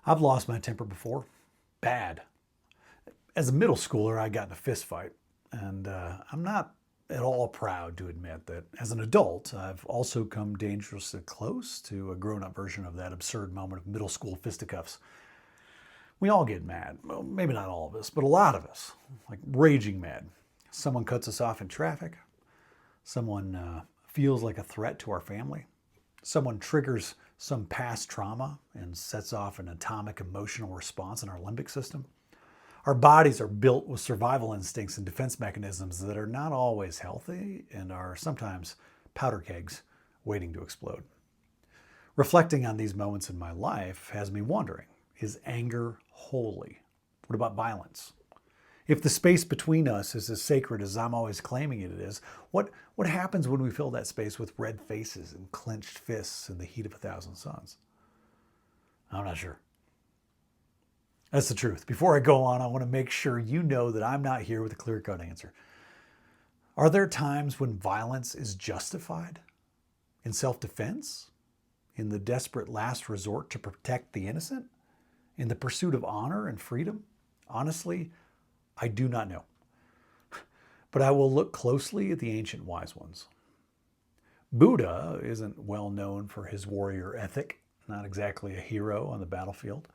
I've lost my temper before. Bad. As a middle schooler, I got in a fist fight. And I'm not at all proud to admit that as an adult, I've also come dangerously close to a grown-up version of that absurd moment of middle school fisticuffs. We all get mad. Well, maybe not all of us, but a lot of us. Like raging mad. Someone cuts us off in traffic. Someone feels like a threat to our family. Someone triggers some past trauma and sets off an atomic emotional response in our limbic system. Our bodies are built with survival instincts and defense mechanisms that are not always healthy and are sometimes powder kegs waiting to explode. Reflecting on these moments in my life has me wondering, is anger holy? What about violence? If the space between us is as sacred as I'm always claiming it is, what happens when we fill that space with red faces and clenched fists in the heat of 1,000 suns? I'm not sure. That's the truth. Before I go on, I want to make sure you know that I'm not here with a clear-cut answer. Are there times when violence is justified? In self-defense? In the desperate last resort to protect the innocent? In the pursuit of honor and freedom? Honestly, I do not know. But I will look closely at the ancient wise ones. Buddha isn't well known for his warrior ethic, not exactly a hero on the battlefield.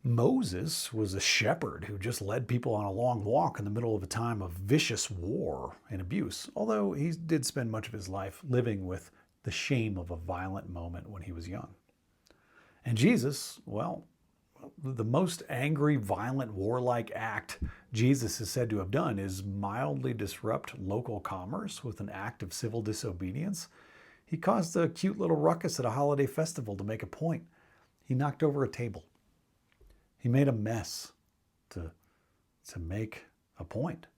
Moses was a shepherd who just led people on a long walk in the middle of a time of vicious war and abuse, although he did spend much of his life living with the shame of a violent moment when he was young. And Jesus, well, the most angry, violent, warlike act Jesus is said to have done is mildly disrupt local commerce with an act of civil disobedience. He caused a cute little ruckus at a holiday festival to make a point. He knocked over a table. He made a mess to make a point.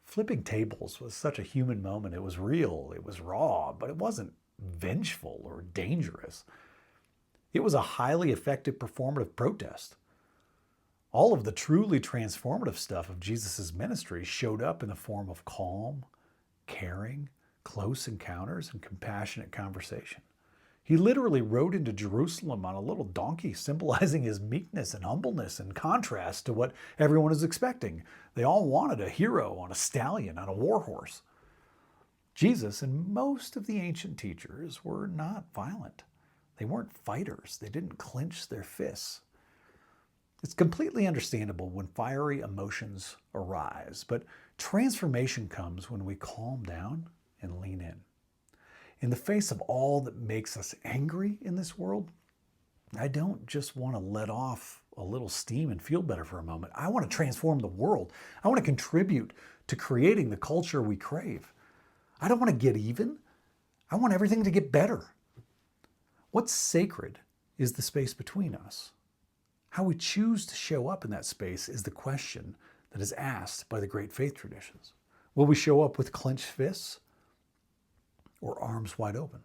Flipping tables was such a human moment. It was real, it was raw, but it wasn't vengeful or dangerous. It was a highly effective performative protest. All of the truly transformative stuff of Jesus' ministry showed up in the form of calm, caring, close encounters, and compassionate conversation. He literally rode into Jerusalem on a little donkey, symbolizing his meekness and humbleness in contrast to what everyone is expecting. They all wanted a hero on a stallion, on a war horse. Jesus and most of the ancient teachers were not violent. They weren't fighters. They didn't clench their fists. It's completely understandable when fiery emotions arise, but transformation comes when we calm down and lean in. In the face of all that makes us angry in this world, I don't just want to let off a little steam and feel better for a moment. I want to transform the world. I want to contribute to creating the culture we crave. I don't want to get even. I want everything to get better. What's sacred is the space between us. How we choose to show up in that space is the question that is asked by the great faith traditions. Will we show up with clenched fists or arms wide open?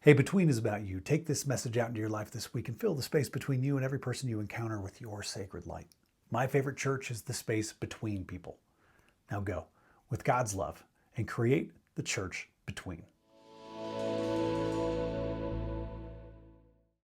Hey, Between is about you. Take this message out into your life this week and fill the space between you and every person you encounter with your sacred light. My favorite church is the space between people. Now go with God's love and create the church between.